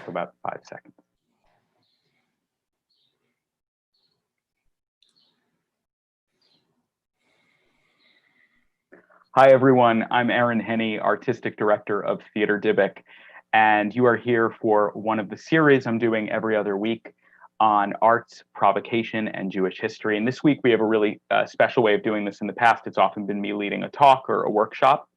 for about 5 seconds. Hi, everyone. I'm Henne, Artistic Director of Theater Dybbuk, and you are here for one of the series I'm doing every other week on arts, provocation, and Jewish history. And this week we have a really special way of doing this. In the past, it's often been me leading a talk or a workshop.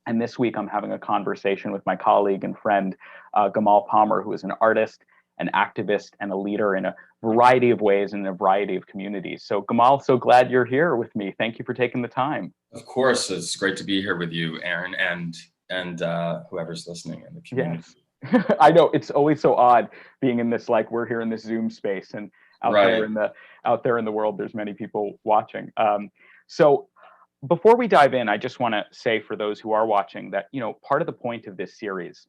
And this week I'm having a conversation with my colleague and friend, Gamal Palmer, who is an artist, an activist, and a leader in a variety of ways in a variety of communities. So Gamal, so glad you're here with me. Thank you for taking the time. Of course, it's great to be here with you, Aaron, and whoever's listening in the community. Yes. I know it's always so odd being in this, like we're here in this Zoom space, and out there in the world, there's many people watching. So before we dive in, I just want to say for those who are watching that, you know, part of the point of this series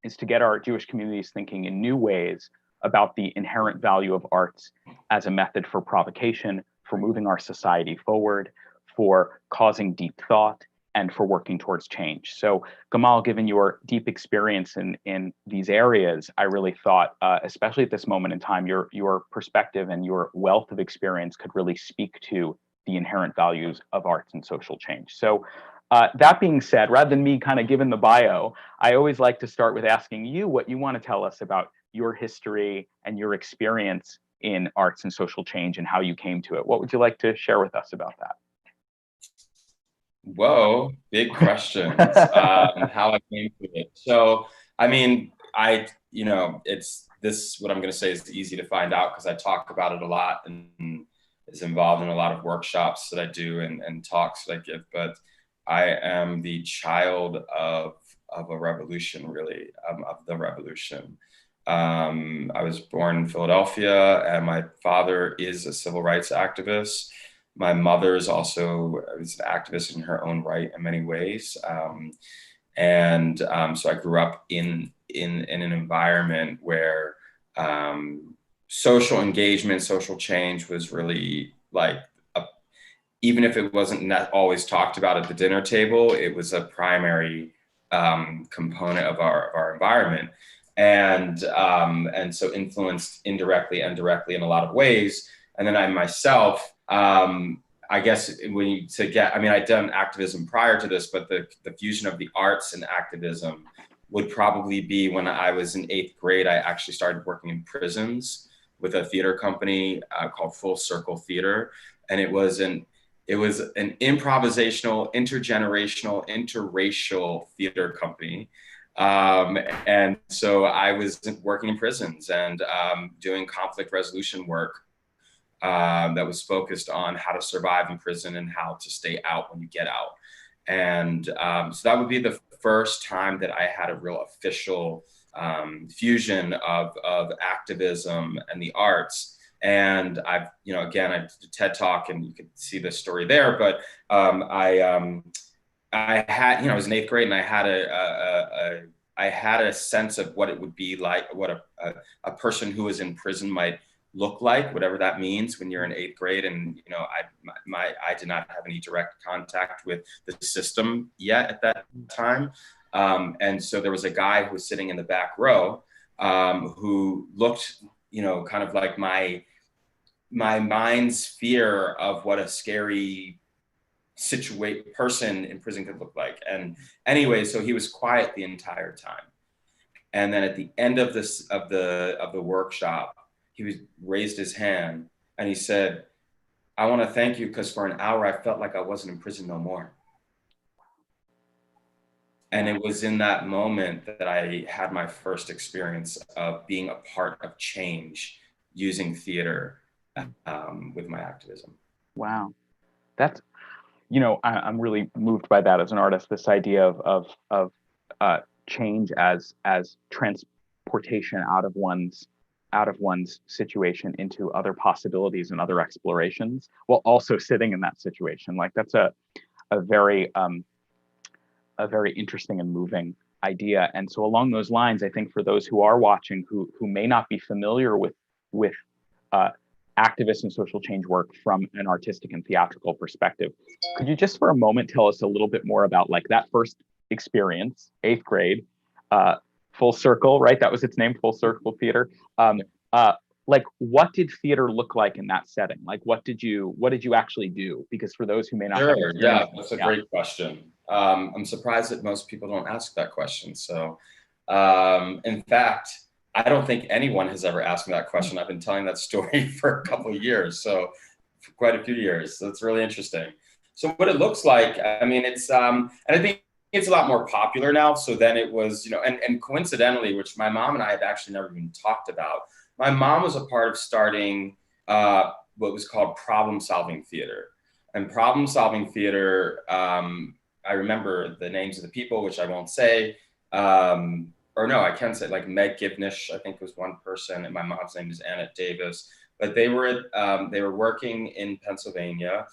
is to get our Jewish communities thinking in new ways about the inherent value of arts as a method for provocation, for moving our society forward, for causing deep thought, and for working towards change. So Gamal, given your deep experience in these areas, I really thought, especially at this moment in time, your perspective and your wealth of experience could really speak to the inherent values of arts and social change. So that being said, rather than me kind of giving the bio, I always like to start with asking you what you want to tell us about your history and your experience in arts and social change and how you came to it. What would you like to share with us about that? Whoa, big questions. How I came to it. So, I mean, it's this, what I'm going to say is easy to find out because I talk about it a lot and is involved in a lot of workshops that I do and talks that I give. But I am the child of a revolution, really, of the revolution. I was born in Philadelphia, and my father is a civil rights activist. My mother is also an activist in her own right in many ways. So I grew up in an environment where social engagement, social change was really like, even if it wasn't not always talked about at the dinner table, it was a primary component of our environment. And so influenced indirectly and directly in a lot of ways. And then I myself, I guess I'd done activism prior to this, but the fusion of the arts and activism would probably be when I was in 8th grade. I actually started working in prisons with a theater company called Full Circle Theater. And it was an improvisational, intergenerational, interracial theater company. And so I was working in prisons and doing conflict resolution work that was focused on how to survive in prison and how to stay out when you get out. And so that would be the first time that I had a real official fusion of activism and the arts. And I did a TED Talk, and you could see the story there. But I was in 8th grade, and I had a sense of what it would be like, what a person who was in prison might look like, whatever that means when you're in 8th grade. And I did not have any direct contact with the system yet at that time. And so there was a guy who was sitting in the back row who looked, kind of like my mind's fear of what a scary person in prison could look like. And anyway, so he was quiet the entire time. And then at the end of the workshop, he raised his hand and he said, "I want to thank you because for an hour I felt like I wasn't in prison no more." And it was in that moment that I had my first experience of being a part of change using theater with my activism. Wow. That's, I'm really moved by that as an artist, this idea of change as transportation out of one's situation into other possibilities and other explorations, while also sitting in that situation. Like that's a very interesting and moving idea. And so along those lines, I think for those who are watching who may not be familiar with activist and social change work from an artistic and theatrical perspective, could you just for a moment tell us a little bit more about like that first experience, 8th grade, Full Circle, right? That was its name, Full Circle Theater. Um, uh, like, what did theater look like in that setting? Like, what did you actually do? Because for those who may not have Sure. Yeah, experience, that's a yeah. great question. I'm surprised that most people don't ask that question. So, in fact, I don't think anyone has ever asked me that question. I've been telling that story for a couple of years, so for quite a few years. So it's really interesting. So what it looks like, I mean, it's and I think it's a lot more popular now. So then it was, you know, and coincidentally, which my mom and I have actually never even talked about. My mom was a part of starting what was called problem solving theater. And problem solving theater, I remember the names of the people, which I won't say. Or no, I can say, like Meg Givnish, I think was one person, and my mom's name is Annette Davis. But they were working in Pennsylvania,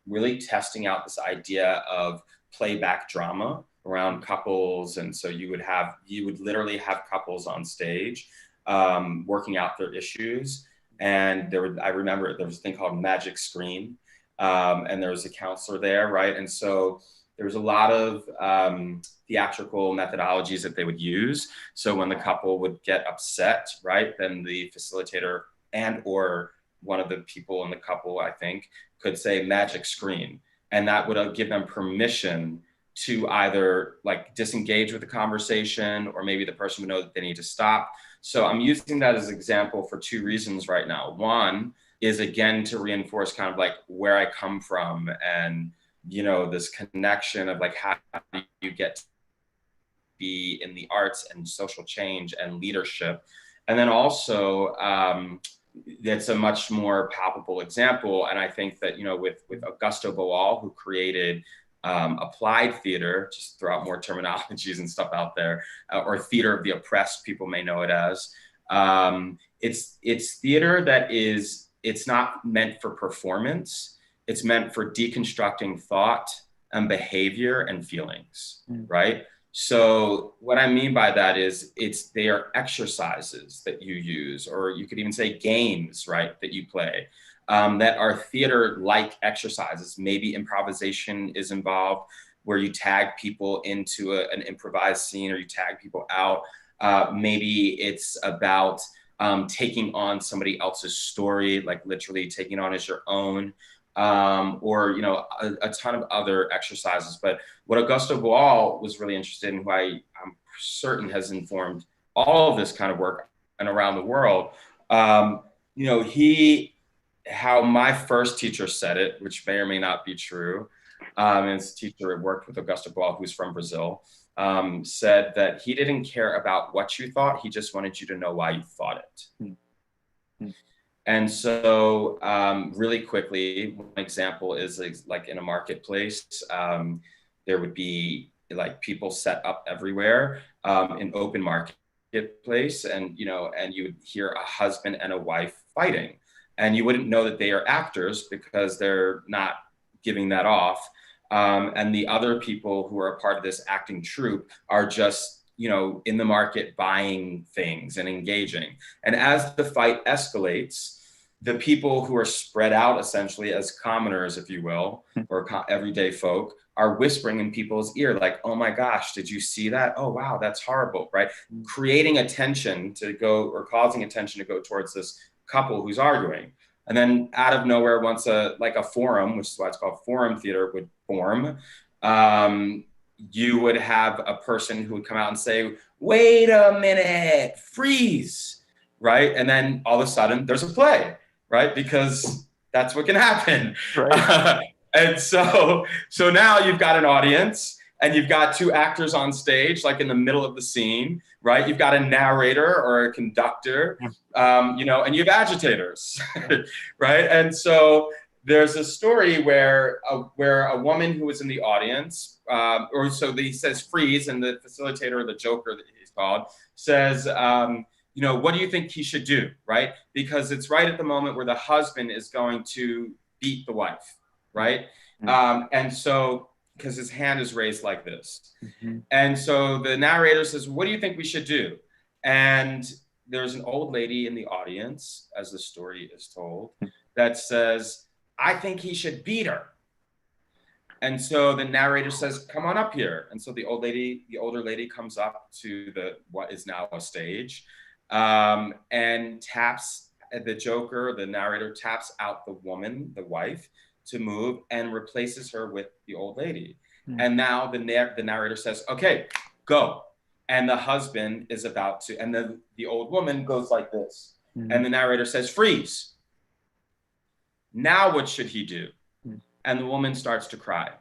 really testing out this idea of playback drama around couples. And so you would literally have couples on stage working out their issues. And I remember there was a thing called Magic Screen, and there was a counselor there, right? And so there was a lot of theatrical methodologies that they would use. So when the couple would get upset, right, then the facilitator and or one of the people in the couple, I think, could say magic screen. And that would give them permission to either like disengage with the conversation, or maybe the person would know that they need to stop. So I'm using that as an example for two reasons right now. One is, again, to reinforce kind of like where I come from, and, you know, this connection of like, how do you get to be in the arts and social change and leadership. And then also, it's a much more palpable example. And I think that, you know, with Augusto Boal, who created applied theater, just throw out more terminologies and stuff out there, or theater of the oppressed, people may know it as. It's theater that it's not meant for performance. It's meant for deconstructing thought and behavior and feelings, right? So what I mean by that is they are exercises that you use, or you could even say games, right, that you play, that are theater-like exercises. Maybe improvisation is involved, where you tag people into an improvised scene, or you tag people out. Maybe it's about taking on somebody else's story, like literally taking on as your own. Or, you know, a ton of other exercises. But what Augusto Boal was really interested in, who I'm certain has informed all of this kind of work and around the world, you know, how my first teacher said it, which may or may not be true, and his teacher had worked with Augusto Boal, who's from Brazil, said that he didn't care about what you thought, he just wanted you to know why you thought it. Mm-hmm. And so really quickly, one example is like in a marketplace, there would be like people set up everywhere in open marketplace, and, you know, and you would hear a husband and a wife fighting, and you wouldn't know that they are actors because they're not giving that off. And the other people who are a part of this acting troupe are just, you know, in the market buying things and engaging. And as the fight escalates, the people who are spread out essentially as commoners, if you will, or everyday folk, are whispering in people's ear, like, oh my gosh, did you see that? Oh, wow, that's horrible, right? Creating attention to go, or causing attention to go towards this couple who's arguing. And then out of nowhere, once a forum, which is why it's called forum theater, would form, you would have a person who would come out and say, wait a minute, freeze, right? And then all of a sudden there's a play, right? Because that's what can happen. Right. And so now you've got an audience, and you've got two actors on stage, like in the middle of the scene, right? You've got a narrator or a conductor, you know, and you have agitators, right? And so there's a story where a woman who was in the audience, or so he says freeze, and the facilitator, or the joker that he's called, says, you know, what do you think he should do, right? Because it's right at the moment where the husband is going to beat the wife, right? And so, because his hand is raised like this. Mm-hmm. And so the narrator says, what do you think we should do? And there's an old lady in the audience, as the story is told, that says, I think he should beat her. And so the narrator says, come on up here. And so the older lady comes up to what is now a stage, and taps the Joker, the narrator taps out the woman, the wife, to move and replaces her with the old lady. And now the narrator says, okay, go. And the husband is about to, and then the old woman goes like this. And the narrator says, freeze. Now what should he do? And the woman starts to cry.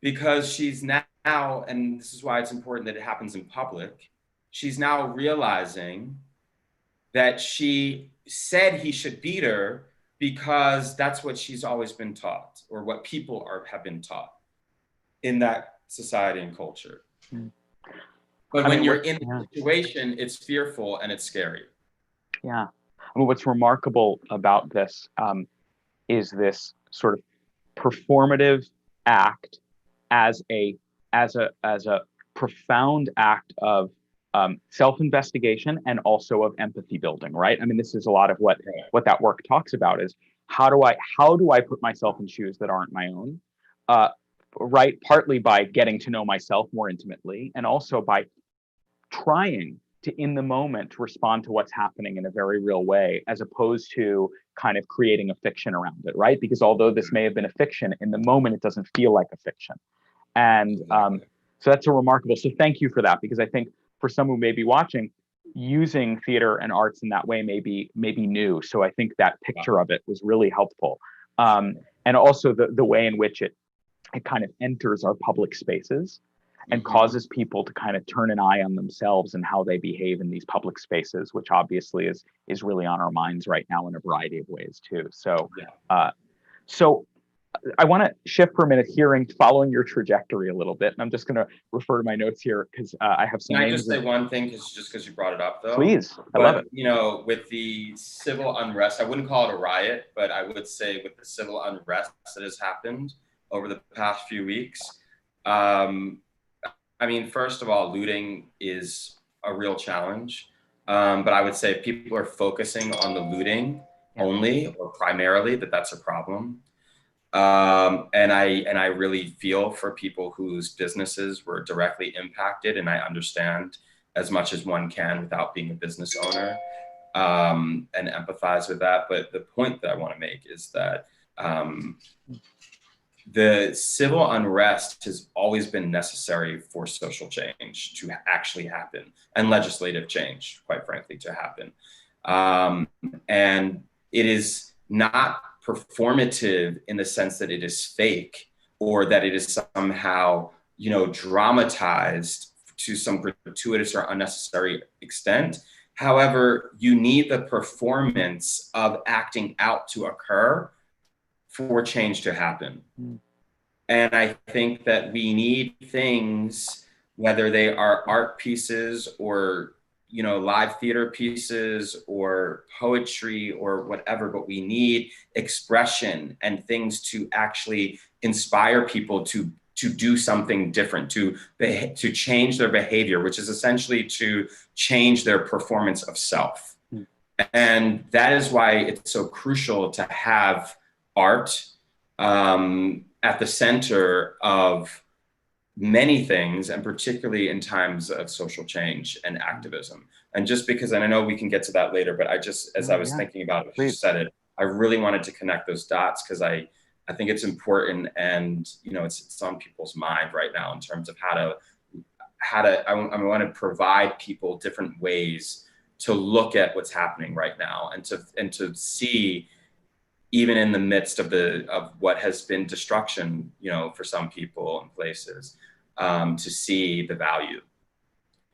Because she's now, and this is why it's important that it happens in public, she's now realizing that she said he should beat her because that's what she's always been taught, or what people have been taught in that society and culture. But when you're in the situation, it's fearful and it's scary. Yeah. I mean, what's remarkable about this is this sort of performative act as a profound act of self-investigation and also of empathy building, right? I mean, this is a lot of what that work talks about, is how do I put myself in shoes that aren't my own, right? Partly by getting to know myself more intimately, and also by trying to, in the moment, respond to what's happening in a very real way, as opposed to kind of creating a fiction around it, right? Because although this may have been a fiction, in the moment, it doesn't feel like a fiction. And so that's a remarkable, so thank you for that, because I think for someone who may be watching, using theater and arts in that way may be new. So I think that picture of it was really helpful. And also the way in which it kind of enters our public spaces and causes people to kind of turn an eye on themselves and how they behave in these public spaces, which obviously is really on our minds right now in a variety of ways too. So, so I want to shift for a minute, following your trajectory a little bit, and I'm just going to refer to my notes here because I have some. Can I just say one thing, because you brought it up, though? Please, I love it. You know, with the civil unrest, I wouldn't call it a riot, but I would say with the civil unrest that has happened over the past few weeks, I mean, first of all, looting is a real challenge. But I would say if people are focusing on the looting only or primarily, that's a problem. And I really feel for people whose businesses were directly impacted, and I understand as much as one can without being a business owner, and empathize with that. But the point that I want to make is that the civil unrest has always been necessary for social change to actually happen, and legislative change, quite frankly, to happen. And it is not performative in the sense that it is fake, or that it is somehow, you know, dramatized to some gratuitous or unnecessary extent. However, you need the performance of acting out to occur for change to happen. And I think that we need things, whether they are art pieces or, you know, live theater pieces or poetry or whatever, but we need expression and things to actually inspire people to do something different, to change their behavior, which is essentially to change their performance of self. And that is why it's so crucial to have art at the center of many things, and particularly in times of social change and activism. And just because, and I know we can get to that later, but I just, as I was thinking about it, you said it, I really wanted to connect those dots, because I think it's important, and, you know, it's on people's mind right now in terms of I want to provide people different ways to look at what's happening right now, and to see, even in the midst of what has been destruction, you know, for some people and places, to see the value.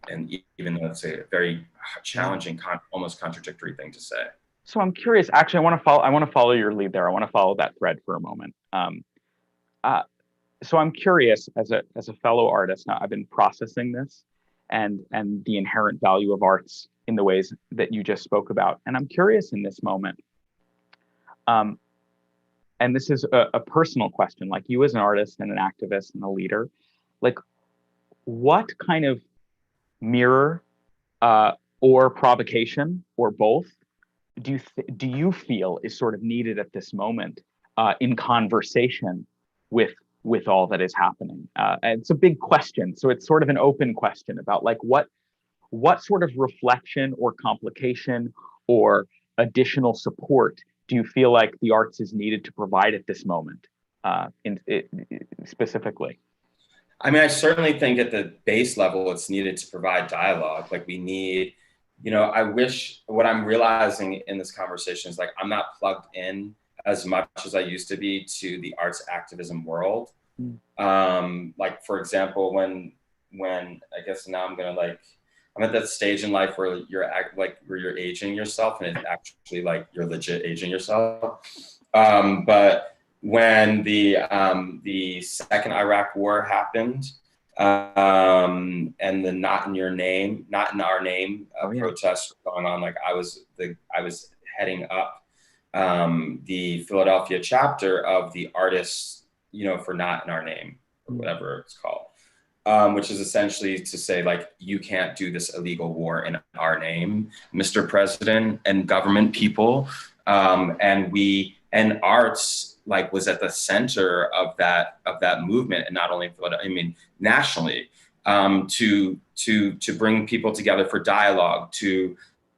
And even though it's a very challenging, almost contradictory thing to say. So I'm curious, actually, I want to follow your lead there. I want to follow that thread for a moment. So I'm curious, as a fellow artist, now I've been processing this and the inherent value of arts in the ways that you just spoke about. And I'm curious in this moment, and this is a personal question, like you as an artist and an activist and a leader, like what kind of mirror or provocation or both do you feel is sort of needed at this moment in conversation with all that is happening? And it's a big question, so it's sort of an open question about like what sort of reflection or complication or additional support do you feel like the arts is needed to provide at this moment, specifically? I mean, I certainly think at the base level, it's needed to provide dialogue. Like we need, I wish what I'm realizing in this conversation is like, I'm not plugged in as much as I used to be to the arts activism world. Like, for example, when I guess now I'm at that stage in life where where you're aging yourself and it's actually like you're legit aging yourself. But when the second Iraq war happened, and the not in our name protests were going on, like I was heading up the Philadelphia chapter of the Artists, for Not in Our Name, or whatever it's called. Which is essentially to say, like, you can't do this illegal war in our name, Mr. President and government people. And arts like was at the center of that movement, and not only in Philadelphia, I mean nationally, to bring people together for dialogue, to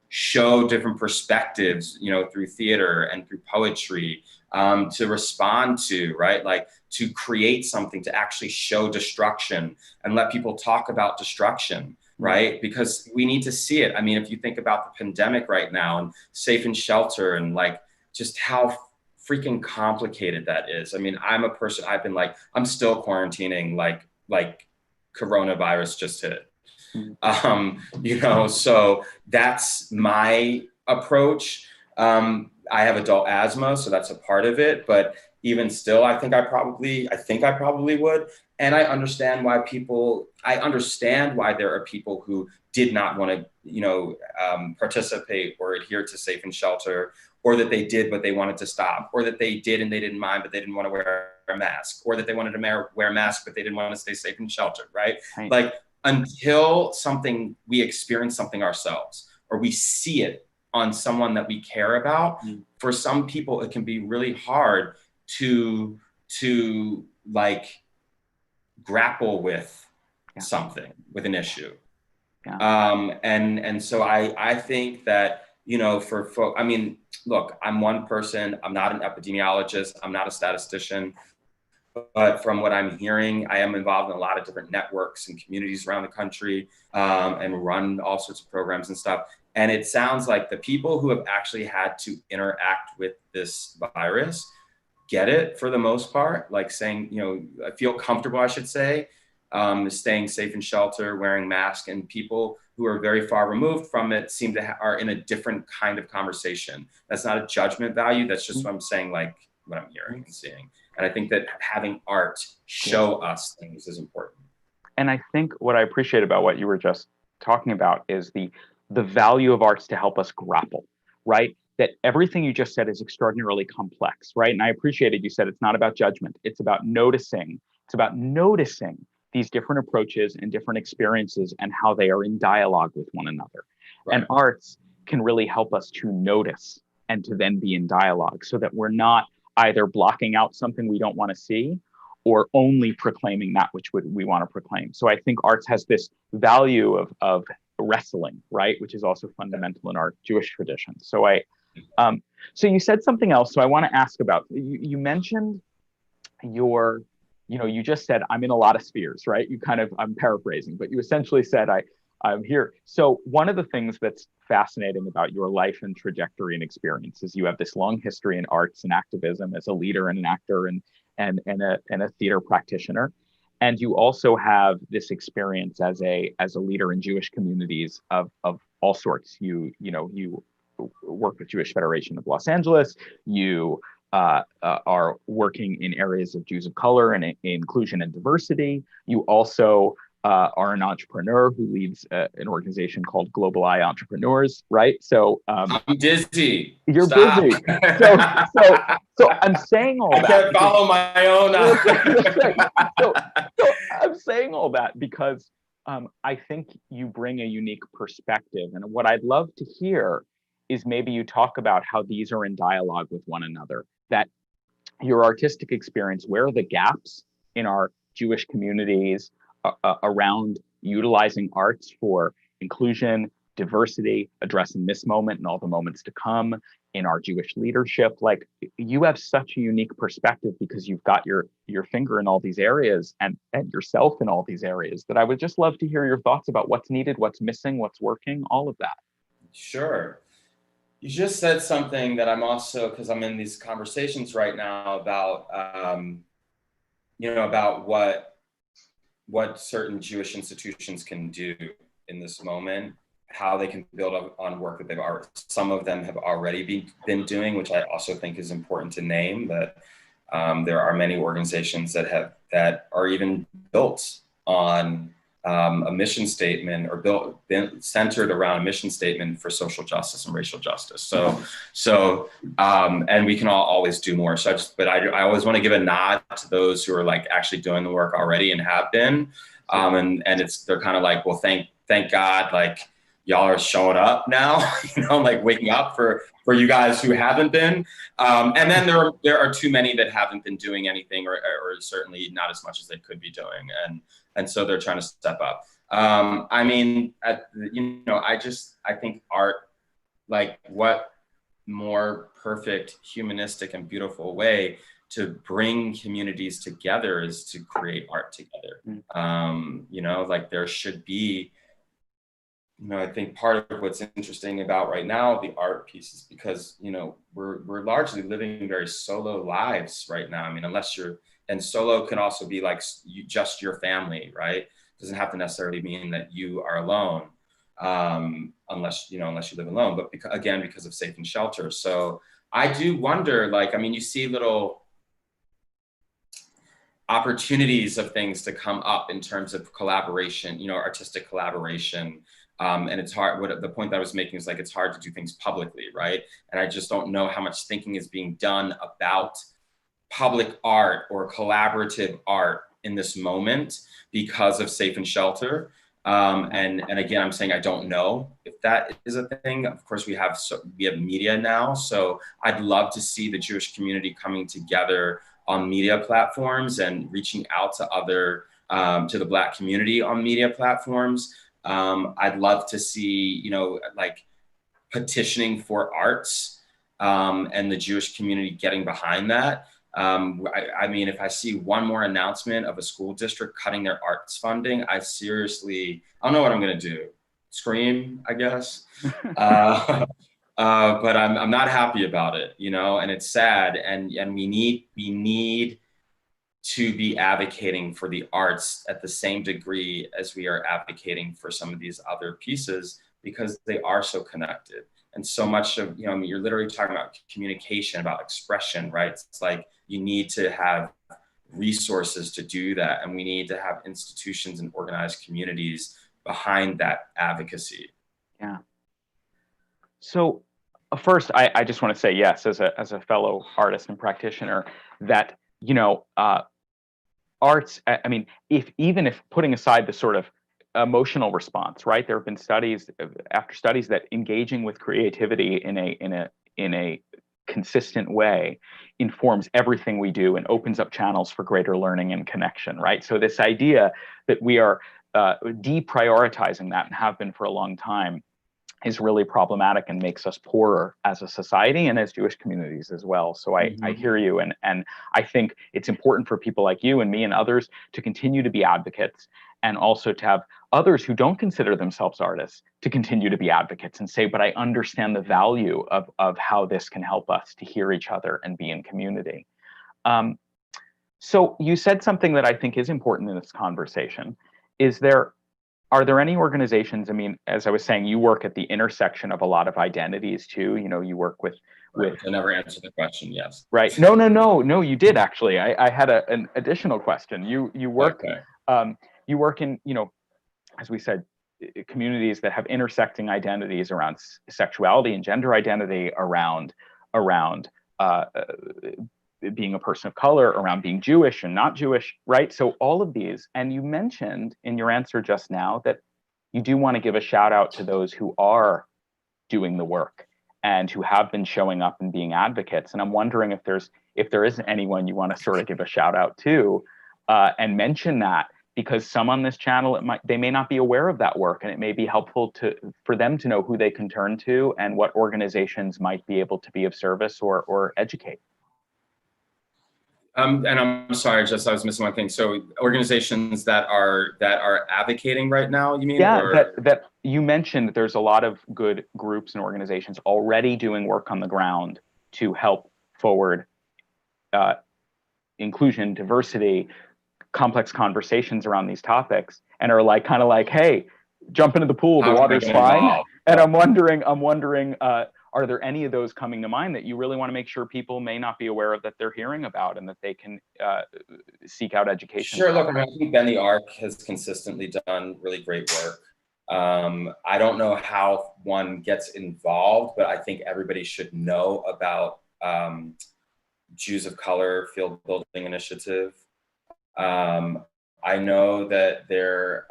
show different perspectives, through theater and through poetry, to respond to, right? Like to create something to actually show destruction and let people talk about destruction, right? Because we need to see it. I mean, if you think about the pandemic right now and safe and shelter and like just how freaking complicated that is. I mean, I'm a person, I'm still quarantining like coronavirus just hit. So that's my approach. I have adult asthma, so that's a part of it. But even still, I think I probably would. And I understand why there are people who did not want to, participate or adhere to safe and shelter, or that they did, but they wanted to stop, or that they did and they didn't mind, but they didn't want to wear a mask, or that they wanted to wear a mask, but they didn't want to stay safe and sheltered, right? Like until we experience something ourselves, or we see it on someone that we care about, for some people, it can be really hard to like grapple with something, with an issue. And so I think that, for folk, I mean, look, I'm one person, I'm not an epidemiologist, I'm not a statistician, but from what I'm hearing, I am involved in a lot of different networks and communities around the country, and run all sorts of programs and stuff. And it sounds like the people who have actually had to interact with this virus get it for the most part, like saying, I feel comfortable, I should say, staying safe in shelter, wearing masks, and people who are very far removed from it seem to are in a different kind of conversation. That's not a judgment value. That's just what I'm saying, like what I'm hearing and seeing. And I think that having art show us things is important. And I think what I appreciate about what you were just talking about is the value of arts to help us grapple, right? That everything you just said is extraordinarily complex, right? And I appreciated you said it's not about judgment. It's about noticing. It's about noticing these different approaches and different experiences and how they are in dialogue with one another. Right. And arts can really help us to notice and to then be in dialogue so that we're not either blocking out something we don't want to see or only proclaiming that which we want to proclaim. So I think arts has this value of wrestling, right? Which is also fundamental in our Jewish tradition. So so you said something else. So I want to ask about, you mentioned you just said, I'm in a lot of spheres, right? I'm paraphrasing, but you essentially said, I'm here. So one of the things that's fascinating about your life and trajectory and experience is you have this long history in arts and activism as a leader and an actor and a theater practitioner. And you also have this experience as a leader in Jewish communities of all sorts. You work with Jewish Federation of Los Angeles. You are working in areas of Jews of color and inclusion and diversity. You also are an entrepreneur who leads an organization called Global Eye Entrepreneurs, right? So I'm dizzy. You're Stop. busy. So I'm saying all that. I can't follow my own. So I'm saying all that because I think you bring a unique perspective. And what I'd love to hear is maybe you talk about how these are in dialogue with one another. That your artistic experience, where are the gaps in our Jewish communities around utilizing arts for inclusion, diversity, addressing this moment and all the moments to come in our Jewish leadership? Like, you have such a unique perspective because you've got your finger in all these areas and yourself in all these areas, that I would just love to hear your thoughts about what's needed, what's missing, what's working, all of that. Sure. You just said something that I'm also, because I'm in these conversations right now about, about what certain Jewish institutions can do in this moment, how they can build on work that some of them have already been doing, which I also think is important to name. That there are many organizations that are even built on a mission statement, or been centered around a mission statement for social justice and racial justice. And we can always do more. But I always want to give a nod to those who are like actually doing the work already and have been. And they're kind of like, well, thank God, like, y'all are showing up now, like waking up for you guys who haven't been. And then there are too many that haven't been doing anything, or certainly not as much as they could be doing. And so they're trying to step up. I think art, like, what more perfect, humanistic, and beautiful way to bring communities together is to create art together. Like, there should be, I think part of what's interesting about right now, the art piece, is because, we're largely living very solo lives right now. I mean, and solo can also be like just your family, right? It doesn't have to necessarily mean that you are alone, unless you live alone, but because of safe and shelter. So I do wonder, like, I mean, you see little opportunities of things to come up in terms of collaboration, artistic collaboration. And it's hard. The point that I was making is, like, it's hard to do things publicly, right? And I just don't know how much thinking is being done about public art or collaborative art in this moment because of safe and shelter. And again, I'm saying I don't know if that is a thing. Of course, we have media now, so I'd love to see the Jewish community coming together on media platforms and reaching out to to the Black community on media platforms. I'd love to see, like, petitioning for arts, and the Jewish community getting behind that. I mean, if I see one more announcement of a school district cutting their arts funding, I don't know what I'm going to do. Scream, I guess. But I'm not happy about it, and it's sad. And we need to be advocating for the arts at the same degree as we are advocating for some of these other pieces, because they are so connected. And so much of, I mean, you're literally talking about communication, about expression, right? It's like, you need to have resources to do that. And we need to have institutions and organized communities behind that advocacy. Yeah. So first, I just want to say, yes, as a fellow artist and practitioner, that, arts, I mean, even if putting aside the sort of emotional response, right? There have been studies after studies that engaging with creativity in a consistent way informs everything we do and opens up channels for greater learning and connection, right? So this idea that we are deprioritizing that, and have been for a long time, is really problematic and makes us poorer as a society and as Jewish communities as well. So I hear you, and I think it's important for people like you and me and others to continue to be advocates, and also to have others who don't consider themselves artists to continue to be advocates and say, but I understand the value of how this can help us to hear each other and be in community. So you said something that I think is important in this conversation. Are there any organizations, I mean, as I was saying, you work at the intersection of a lot of identities too. You work with. I never answered the question. Yes. Right. No, you did actually. I had an additional question. You work, okay. You work in, as we said, communities that have intersecting identities around sexuality and gender identity, around being a person of color, around being Jewish and not Jewish, right? So all of these, and you mentioned in your answer just now that you do want to give a shout out to those who are doing the work and who have been showing up and being advocates. And I'm wondering if if there isn't anyone you want to sort of give a shout out to, and mention that, because some on this channel, they may not be aware of that work, and it may be helpful for them to know who they can turn to and what organizations might be able to be of service or educate. And I'm sorry, I was missing one thing. So organizations that are advocating right now, you mean? Yeah, or? that you mentioned that there's a lot of good groups and organizations already doing work on the ground to help forward inclusion, diversity, complex conversations around these topics, and are like kind of like, hey, jump into the pool, the water's fine. And I'm wondering, are there any of those coming to mind that you really want to make sure people may not be aware of, that they're hearing about, and that they can seek out education? Sure. Look, I think Ben the Arc has consistently done really great work. I don't know how one gets involved, but I think everybody should know about Jews of Color Field Building Initiative. I know that there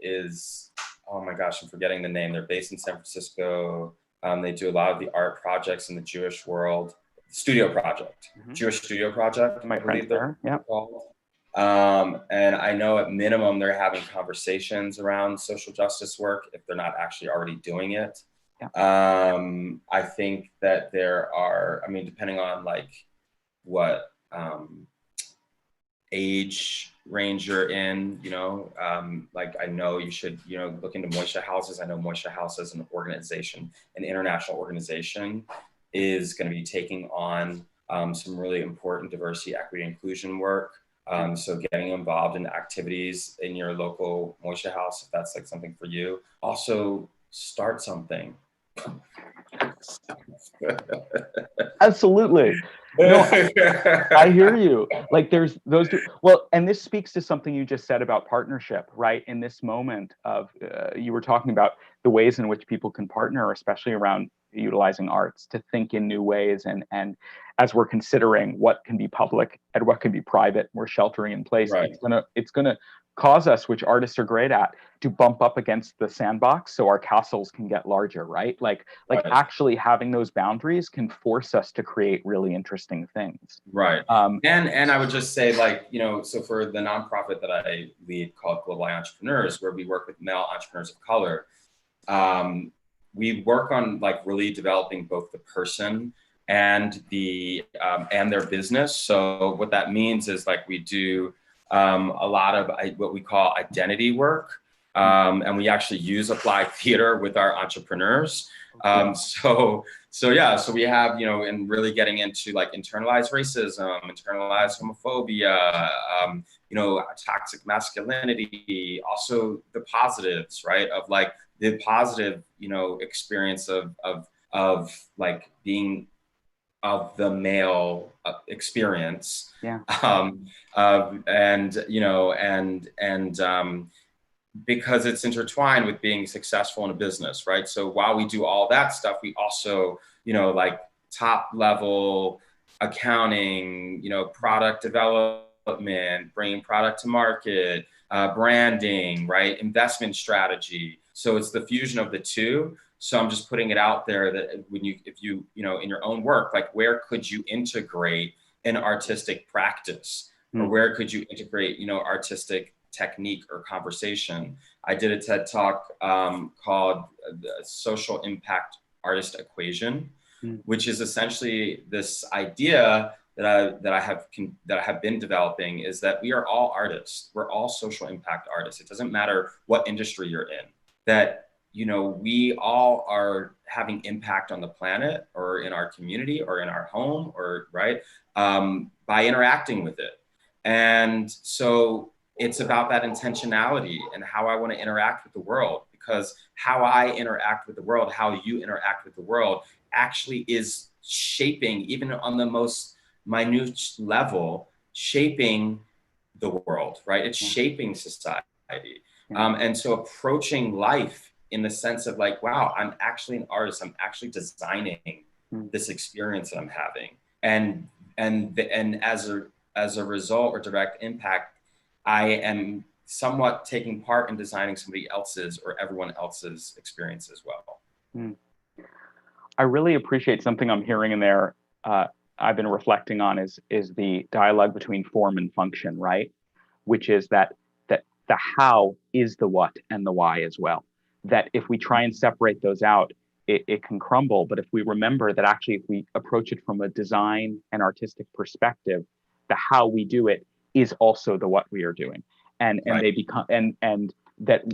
is, oh my gosh, I'm forgetting the name. They're based in San Francisco. They do a lot of the art projects in the Jewish world. Studio Project, Jewish Studio Project. My friend there, yeah. And I know at minimum they're having conversations around social justice work if they're not actually already doing it. Yeah. I think that there are, I mean, depending on like what age range you're in, you know, like I know you should, you know, look into Moishe Houses. I know Moishe House as an organization, an international organization, is going to be taking on some really important diversity, equity, inclusion work. So getting involved in activities in your local Moishe House, if that's like something for you. Also start something. Absolutely. No, I hear you. Like there's those well, and this speaks to something you just said about partnership, right? In this moment of, you were talking about the ways in which people can partner, especially around utilizing arts to think in new ways. And as we're considering what can be public and what can be private, we're sheltering in place. Right. It's gonna cause us, which artists are great at, to bump up against the sandbox so our castles can get larger, right? Like right. Actually having those boundaries can force us to create really interesting things. Right. And I would just say, like, you know, so for the nonprofit that I lead called Global Entrepreneurs, where we work with male entrepreneurs of color, we work on like really developing both the person and their business. So what that means is like we do a lot of what we call identity work. And we actually use applied theater with our entrepreneurs. So we have, you know, and really getting into like internalized racism, internalized homophobia, you know, toxic masculinity, also the positives, right? Of like the positive, you know, experience of like being of the male experience. Yeah. And, you know, and because it's intertwined with being successful in a business, right? So while we do all that stuff, we also, you know, like top level accounting, you know, product development, bringing product to market, branding, right? Investment strategy. So it's the fusion of the two. So I'm just putting it out there that if you know, in your own work, like where could you integrate an artistic practice, or where could you integrate, you know, artistic technique or conversation? I did a TED talk called the Social Impact Artist Equation, which is essentially this idea that I have been developing, is that we are all artists. We're all social impact artists. It doesn't matter what industry you're in, that, you know, we all are having impact on the planet or in our community or in our home, or right, by interacting with it. And so it's about that intentionality and how I want to interact with the world, because how I interact with the world, how you interact with the world, actually is shaping, even on the most minute level, shaping the world, right? It's shaping society. And so approaching life in the sense of like, wow, I'm actually an artist. I'm actually designing this experience that I'm having. And as a result or direct impact, I am somewhat taking part in designing somebody else's or everyone else's experience as well. I really appreciate something I'm hearing in there. I've been reflecting on is the dialogue between form and function, right? Which is that the how is the what and the why as well. That if we try and separate those out, it can crumble. But if we remember that actually, if we approach it from a design and artistic perspective, the how we do it is also the what we are doing, and Right. they become and that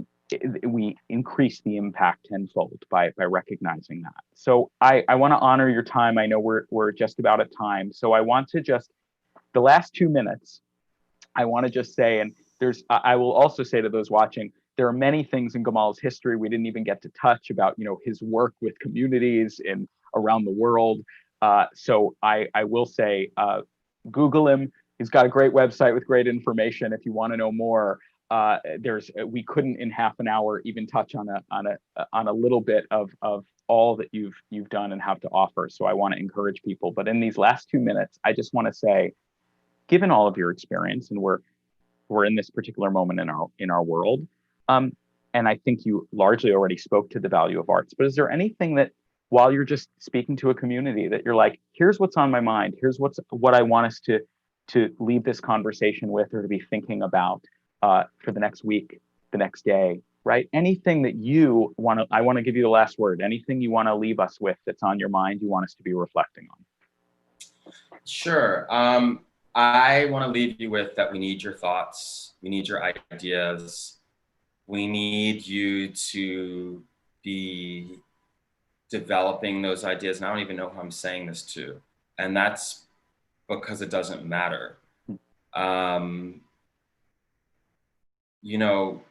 we increase the impact tenfold by recognizing that. So I want to honor your time. I know we're just about at time, so I want to just the last 2 minutes. I want to just say, and I will also say to those watching, there are many things in Gamal's history we didn't even get to touch about, his work with communities in around the world. So I will say, Google him. He's got a great website with great information. If you want to know more, we couldn't in half an hour even touch on a little bit of all that you've done and have to offer. So I want to encourage people. But in these last 2 minutes, I just want to say, given all of your experience, and we're in this particular moment in our world, and I think you largely already spoke to the value of arts. But is there anything that, while you're just speaking to a community, that you're like, here's what's on my mind, here's what I want us to leave this conversation with, or to be thinking about for the next week, the next day, right? Anything that you want to, I want to give you the last word. Anything you want to leave us with that's on your mind, you want us to be reflecting on? Sure. I want to leave you with that we need your thoughts, we need your ideas, we need you to be developing those ideas. And I don't even know who I'm saying this to. And that's because it doesn't matter. You know,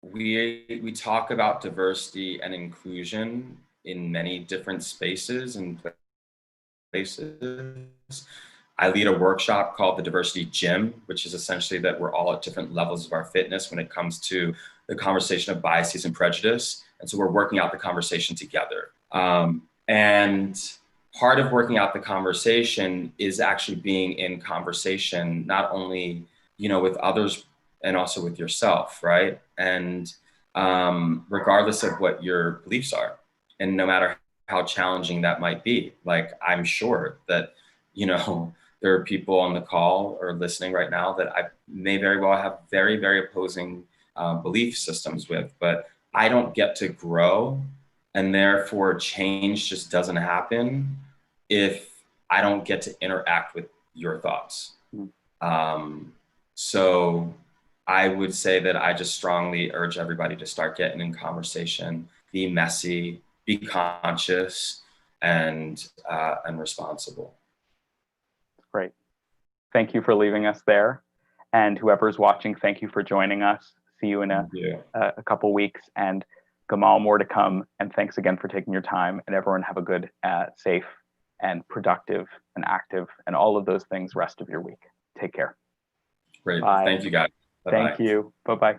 we talk about diversity and inclusion in many different spaces and places. I lead a workshop called the Diversity Gym, which is essentially that we're all at different levels of our fitness when it comes to the conversation of biases and prejudice. And so we're working out the conversation together. And part of working out the conversation is actually being in conversation, not only, with others and also with yourself, right? And regardless of what your beliefs are, and no matter how challenging that might be, like, I'm sure that, there are people on the call or listening right now that I may very well have very, very opposing belief systems with, but I don't get to grow, and therefore change just doesn't happen if I don't get to interact with your thoughts. So I would say that I just strongly urge everybody to start getting in conversation, be messy, be conscious, and responsible. Great. Thank you for leaving us there. And whoever's watching, thank you for joining us. See you in a couple weeks. And Gamal, more to come. And thanks again for taking your time. And everyone have a good, safe, and productive, and active, and all of those things rest of your week. Take care. Great. Bye. Thank you, guys. Bye-bye. Thank you. Bye-bye.